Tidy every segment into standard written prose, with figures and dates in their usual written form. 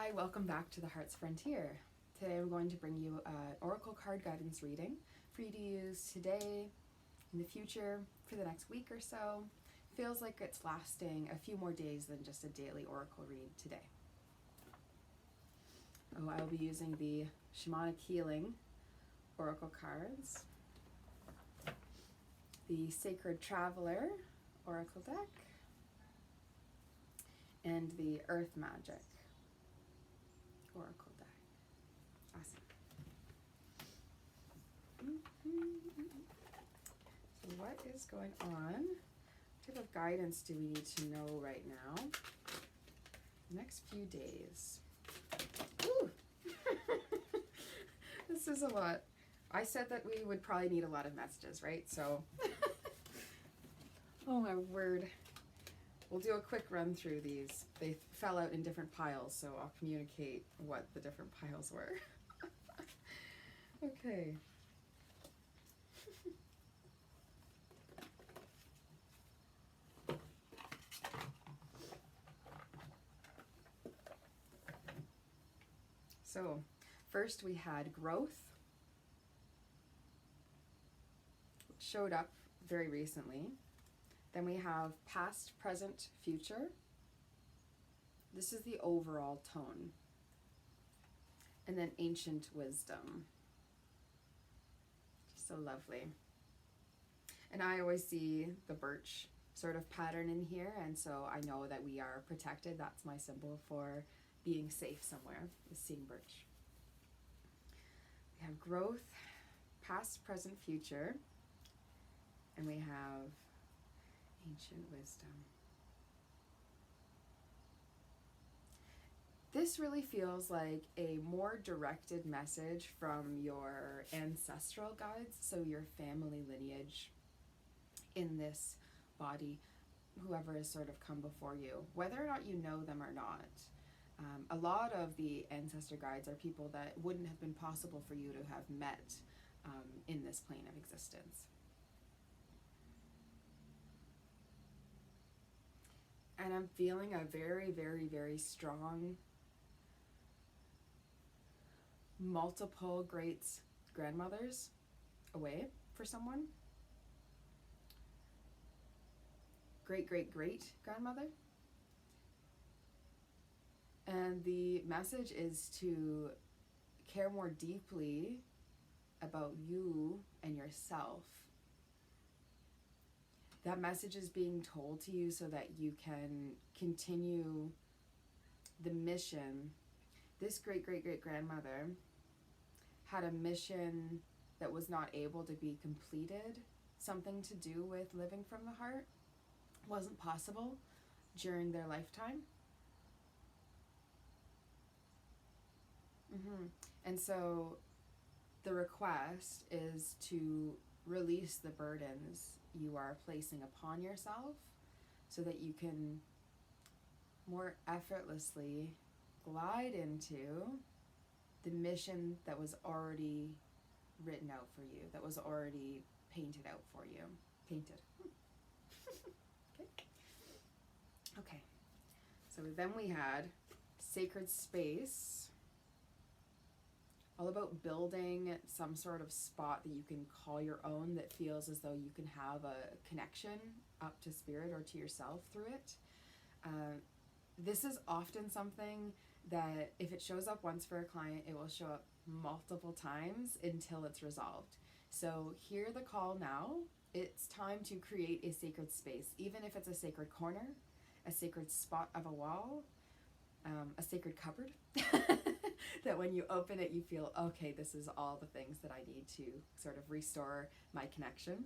Hi, welcome back to the Heart's Frontier. Today I'm going to bring you an oracle card guidance reading for you to use today, in the future, for the next week or so. Feels like it's lasting a few more days than just a daily oracle read today. I'll be using the Shamanic Healing oracle cards, the Sacred Traveler oracle deck, and the Earth Magic oracle deck. Awesome. So what is going on? What type of guidance do we need to know right now? Next few days. Ooh. This is a lot. I said that we would probably need a lot of messages, right? So, oh my word. We'll do a quick run through these. They fell out in different piles, so I'll communicate what the different piles were. Okay. So, first we had growth, which showed up very recently. Then we have past, present, future. This is the overall tone. And then ancient wisdom. Just so lovely. And I always see the birch sort of pattern in here, and so I know that we are protected. That's my symbol for being safe somewhere, is seeing birch. We have growth, past, present, future. And we have ancient wisdom. This really feels like a more directed message from your ancestral guides, so your family lineage in this body, whoever has sort of come before you, whether or not you know them or not. A lot of the ancestor guides are people that wouldn't have been possible for you to have met in this plane of existence. And I'm feeling a very, very, very strong multiple great grandmothers away for someone. Great, great, great grandmother. And the message is to care more deeply about you and yourself. That message is being told to you so that you can continue the mission. This great, great, great grandmother had a mission that was not able to be completed, something to do with living from the heart. Wasn't possible during their lifetime. And so the request is to release the burdens you are placing upon yourself so that you can more effortlessly glide into the mission that was already written out for you, that was already painted out for you. Painted. Okay. So then we had sacred space, all about building some sort of spot that you can call your own, that feels as though you can have a connection up to spirit or to yourself through it. This is often something that if it shows up once for a client, it will show up multiple times until it's resolved. So hear the call now. It's time to create a sacred space, even if it's a sacred corner, a sacred spot of a wall, a sacred cupboard, that when you open it, you feel, okay, this is all the things that I need to sort of restore my connection.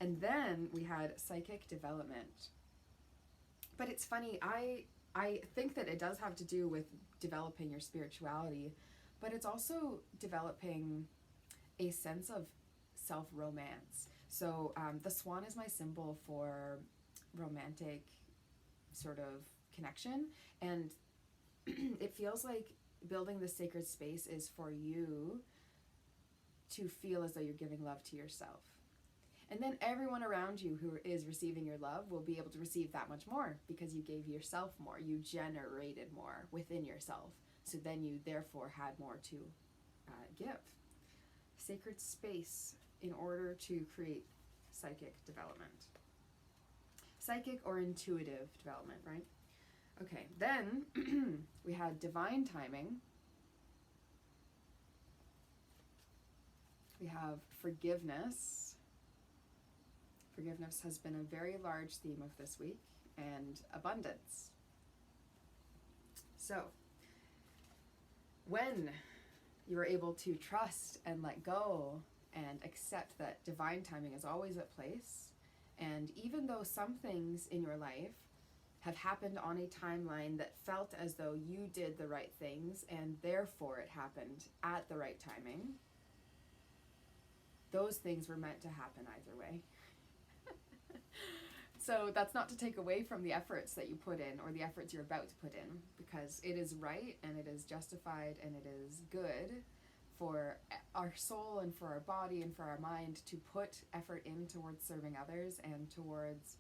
And then we had psychic development. But it's funny, I think that it does have to do with developing your spirituality, but it's also developing a sense of self-romance. So the swan is my symbol for romantic sort of connection, and it feels like building the sacred space is for you to feel as though you're giving love to yourself. And then everyone around you who is receiving your love will be able to receive that much more because you gave yourself more. You generated more within yourself. So then you therefore had more to give. Sacred space in order to create psychic development. Psychic or intuitive development, right? Okay, then we had divine timing. We have forgiveness. Forgiveness has been a very large theme of this week, and abundance. So, when you are able to trust and let go and accept that divine timing is always at place, and even though some things in your life have happened on a timeline that felt as though you did the right things and therefore it happened at the right timing, those things were meant to happen either way. So that's not to take away from the efforts that you put in or the efforts you're about to put in, because it is right and it is justified and it is good for our soul and for our body and for our mind to put effort in towards serving others and towards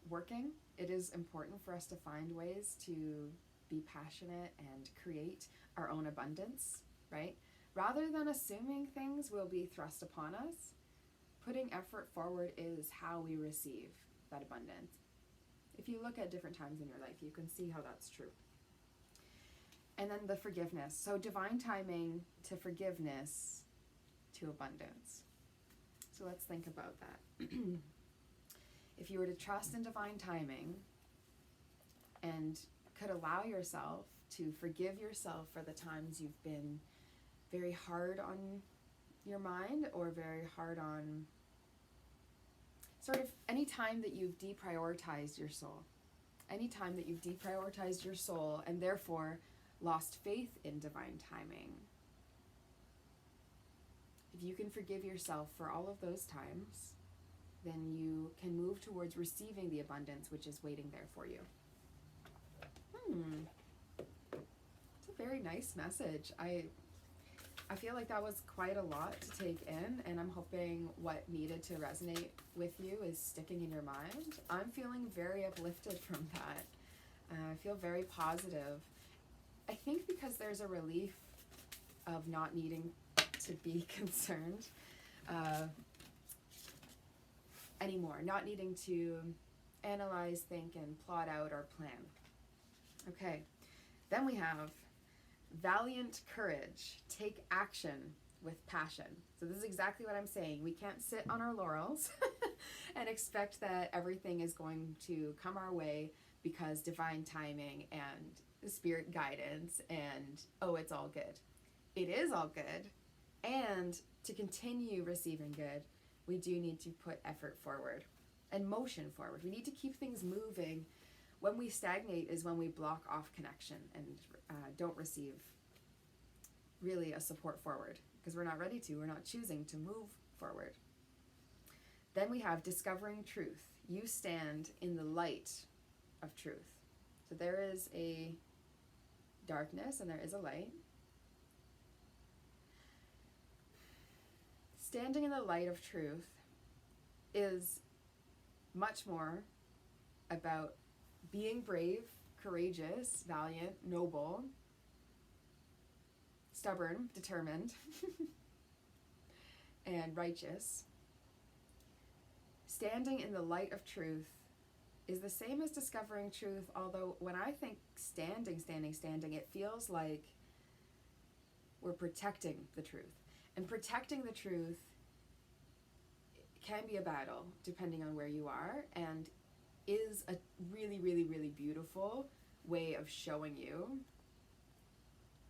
working. It is important for us to find ways to be passionate and create our own abundance, right? Rather than assuming things will be thrust upon us, putting effort forward is how we receive that abundance. If you look at different times in your life, you can see how that's true. And then the forgiveness. So divine timing to forgiveness to abundance. So let's think about that. If you were to trust in divine timing and could allow yourself to forgive yourself for the times you've been very hard on your mind or very hard on sort of any time that you've deprioritized your soul. Any time that you've deprioritized your soul and therefore lost faith in divine timing. If you can forgive yourself for all of those times, then you can move towards receiving the abundance which is waiting there for you. It's a very nice message. I feel like that was quite a lot to take in, and I'm hoping what needed to resonate with you is sticking in your mind. I'm feeling very uplifted from that. I feel very positive. I think because there's a relief of not needing to be concerned anymore, not needing to analyze, think, and plot out our plan. Okay, then we have valiant courage, take action with passion. So this is exactly what I'm saying. We can't sit on our laurels and expect that everything is going to come our way because divine timing and spirit guidance and, oh, it's all good. It is all good. And to continue receiving good, we do need to put effort forward and motion forward. We need to keep things moving. When we stagnate is when we block off connection and don't receive really a support forward because we're not ready to, we're not choosing to move forward. Then we have discovering truth. You stand in the light of truth. So there is a darkness and there is a light. Standing in the light of truth is much more about being brave, courageous, valiant, noble, stubborn, determined, and righteous. Standing in the light of truth is the same as discovering truth, although when I think standing, it feels like we're protecting the truth. And protecting the truth can be a battle, depending on where you are, and is a really, really, really beautiful way of showing you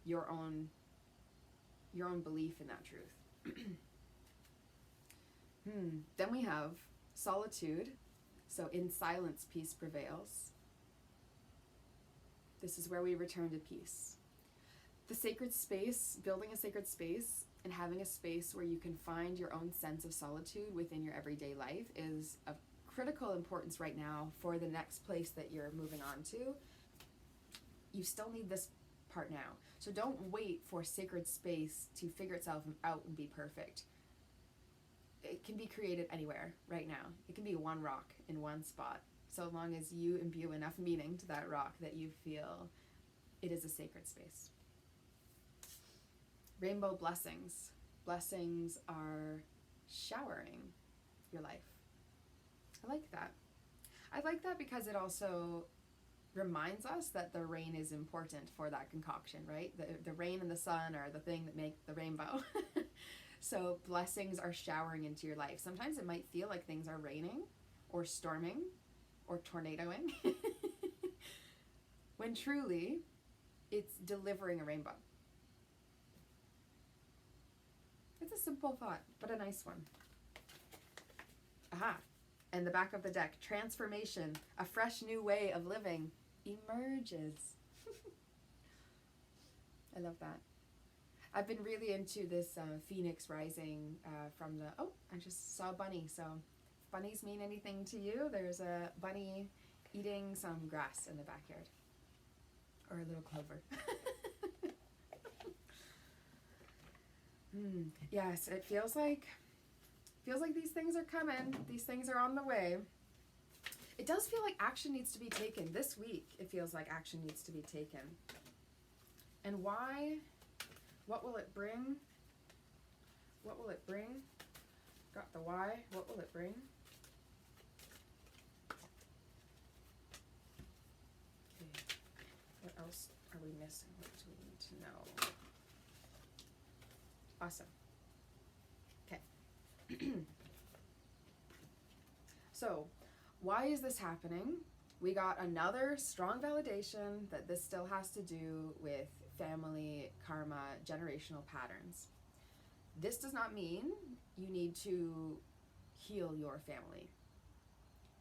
your own belief in that truth. Then we have solitude. So in silence, peace prevails. This is where we return to peace. The sacred space, building a sacred space and having a space where you can find your own sense of solitude within your everyday life is of critical importance right now for the next place that you're moving on to. You still need this part now. So don't wait for sacred space to figure itself out and be perfect. It can be created anywhere right now. It can be one rock in one spot, so long as you imbue enough meaning to that rock that you feel it is a sacred space. Rainbow blessings. Blessings are showering your life. I like that. I like that because it also reminds us that the rain is important for that concoction, right? The rain and the sun are the thing that make the rainbow. So blessings are showering into your life. Sometimes it might feel like things are raining or storming or tornadoing when truly it's delivering a rainbow. It's a simple thought, but a nice one. Aha. And the back of the deck, transformation, a fresh new way of living emerges. I love that. I've been really into this phoenix rising from the, oh, I just saw a bunny. So if bunnies mean anything to you, there's a bunny eating some grass in the backyard. Or a little clover. Yes, it feels like these things are coming. These things are on the way. It does feel like action needs to be taken. This week, it feels like action needs to be taken. And why? What will it bring? What will it bring? Got the why. What will it bring? Okay. What else are we missing? What do we need to know? Awesome. Okay. So, why is this happening? We got another strong validation that this still has to do with family, karma, generational patterns. This does not mean you need to heal your family.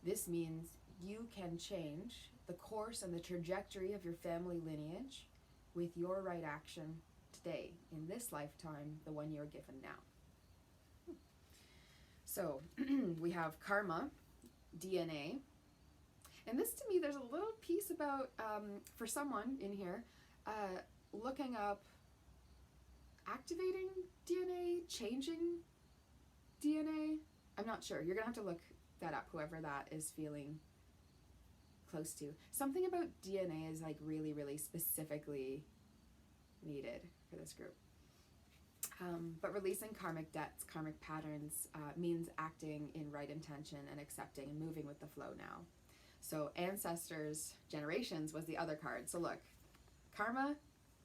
This means you can change the course and the trajectory of your family lineage with your right action today, in this lifetime, the one you're given now. So we have karma, DNA, and this to me, there's a little piece about, for someone in here, looking up activating DNA, changing DNA. I'm not sure. You're gonna have to look that up, whoever that is feeling close to. Something about DNA is like really, really specifically needed for this group. But releasing karmic debts, karmic patterns means acting in right intention and accepting and moving with the flow now. So ancestors, generations was the other card. So look, karma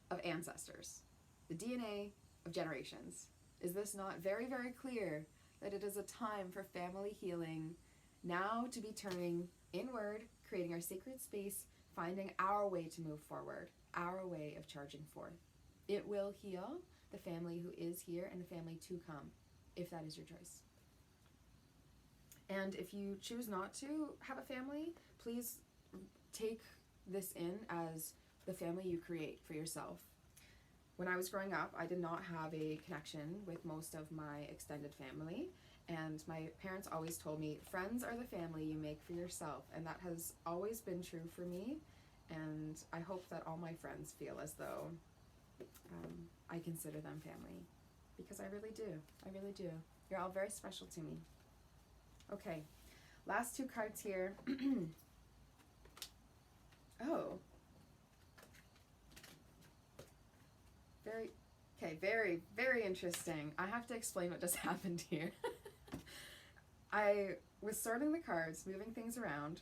of ancestors, the DNA of generations. Is this not very, very clear that it is a time for family healing, now to be turning inward, creating our sacred space, finding our way to move forward, our way of charging forth. It will heal the family who is here and the family to come, if that is your choice. And if you choose not to have a family, please take this in as the family you create for yourself. When I was growing up, I did not have a connection with most of my extended family, and my parents always told me, friends are the family you make for yourself, and that has always been true for me, and I hope that all my friends feel as though I consider them family, because I really do. I really do. You're all very special to me. Okay, last two cards here. Oh. Very, very interesting. I have to explain what just happened here. I was sorting the cards, moving things around.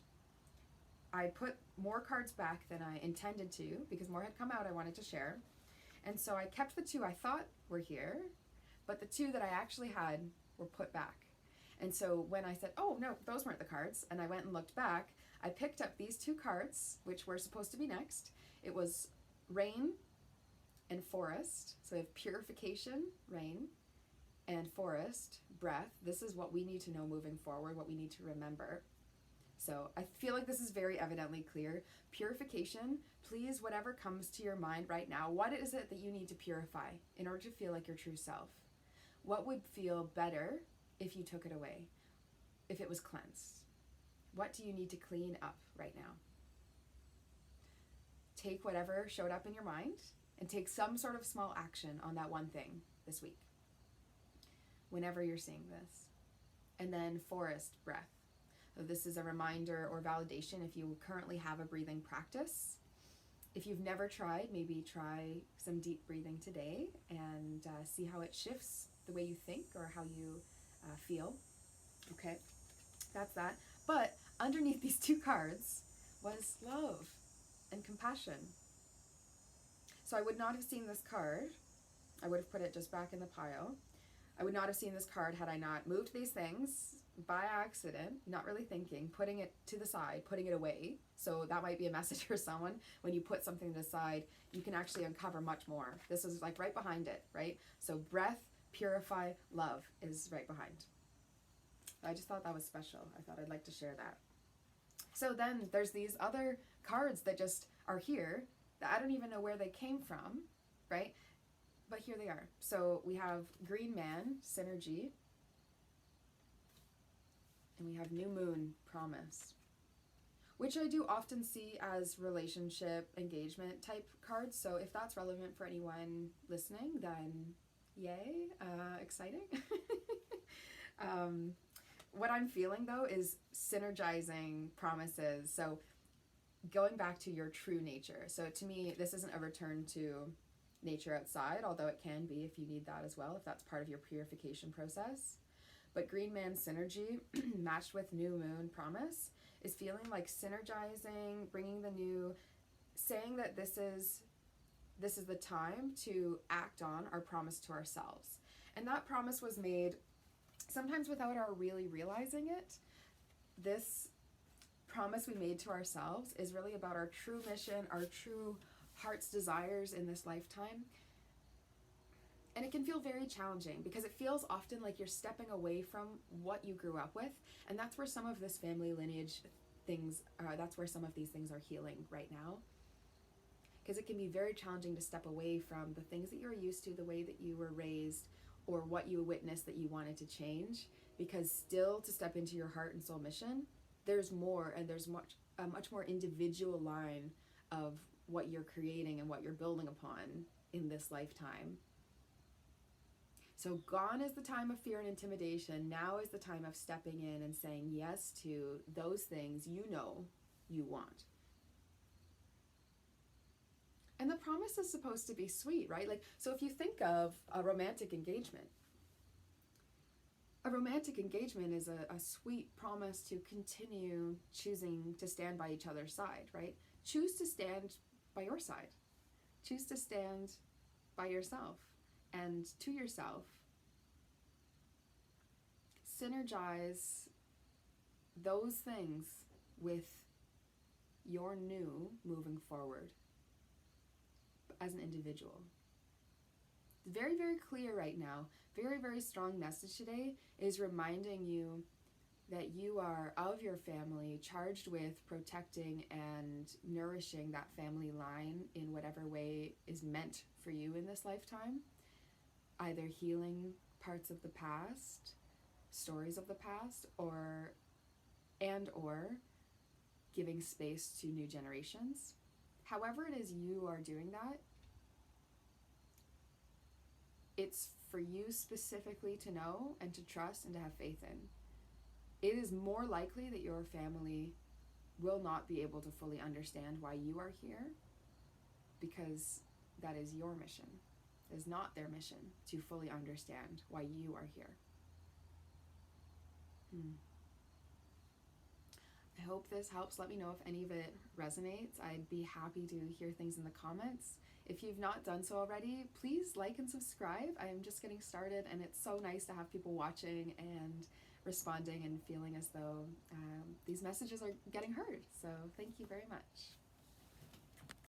I put more cards back than I intended to, because more had come out I wanted to share. And so I kept the two I thought were here, but the two that I actually had were put back. And so when I said, oh no, those weren't the cards, and I went and looked back, I picked up these two cards, which were supposed to be next. It was rain and forest. So we have purification, rain, and forest, breath. This is what we need to know moving forward, what we need to remember. So I feel like this is very evidently clear. Purification, please, whatever comes to your mind right now, what is it that you need to purify in order to feel like your true self? What would feel better if you took it away, if it was cleansed? What do you need to clean up right now? Take whatever showed up in your mind and take some sort of small action on that one thing this week, whenever you're seeing this. And then forest, breath. So this is a reminder or validation if you currently have a breathing practice. If you've never tried, maybe try some deep breathing today and see how it shifts the way you think or how you feel. Okay, that's that. But underneath these two cards was love and compassion. So I would not have seen this card. I would have put it just back in the pile. I would not have seen this card had I not moved these things by accident, not really thinking, putting it to the side, putting it away. So that might be a message for someone. When you put something to the side, you can actually uncover much more. This is like right behind it, right? So breath, purify, love is right behind. I just thought that was special. I thought I'd like to share that. So then there's these other cards that just are here that I don't even know where they came from, right? But here they are. So we have Green Man, Synergy, and we have New Moon, Promise, which I do often see as relationship engagement type cards. So if that's relevant for anyone listening, then yay, exciting. What I'm feeling though is synergizing promises. So going back to your true nature. So to me, this isn't a return to nature outside, although it can be if you need that as well, if that's part of your purification process. But Green Man, Synergy matched with New Moon, Promise is feeling like synergizing, bringing the new, saying that this is the time to act on our promise to ourselves. And that promise was made sometimes without our really realizing it. This promise we made to ourselves is really about our true mission, our true heart's desires in this lifetime. And it can feel very challenging because it feels often like you're stepping away from what you grew up with. And that's where some of this family lineage things, that's where some of these things are healing right now. Because it can be very challenging to step away from the things that you're used to, the way that you were raised, or what you witnessed that you wanted to change. Because still, to step into your heart and soul mission, there's more, and there's a much more individual line of what you're creating and what you're building upon in this lifetime. So gone is the time of fear and intimidation. Now is the time of stepping in and saying yes to those things you know you want. And the promise is supposed to be sweet, right? Like, so if you think of a romantic engagement is a sweet promise to continue choosing to stand by each other's side, right? Choose to stand by your side. Choose to stand by yourself and to yourself. Synergize those things with your new moving forward as an individual. Very, very clear right now. Very, very strong message today is reminding you that you are of your family, charged with protecting and nourishing that family line in whatever way is meant for you in this lifetime. Either healing parts of the past, stories of the past, or giving space to new generations. However it is you are doing that, it's for you specifically to know and to trust and to have faith in. It is more likely that your family will not be able to fully understand why you are here, because that is your mission. It is not their mission to fully understand why you are here. I hope this helps. Let me know if any of it resonates. I'd be happy to hear things in the comments. If you've not done so already, please like and subscribe. I am just getting started, and it's so nice to have people watching and responding and feeling as though these messages are getting heard. So thank you very much.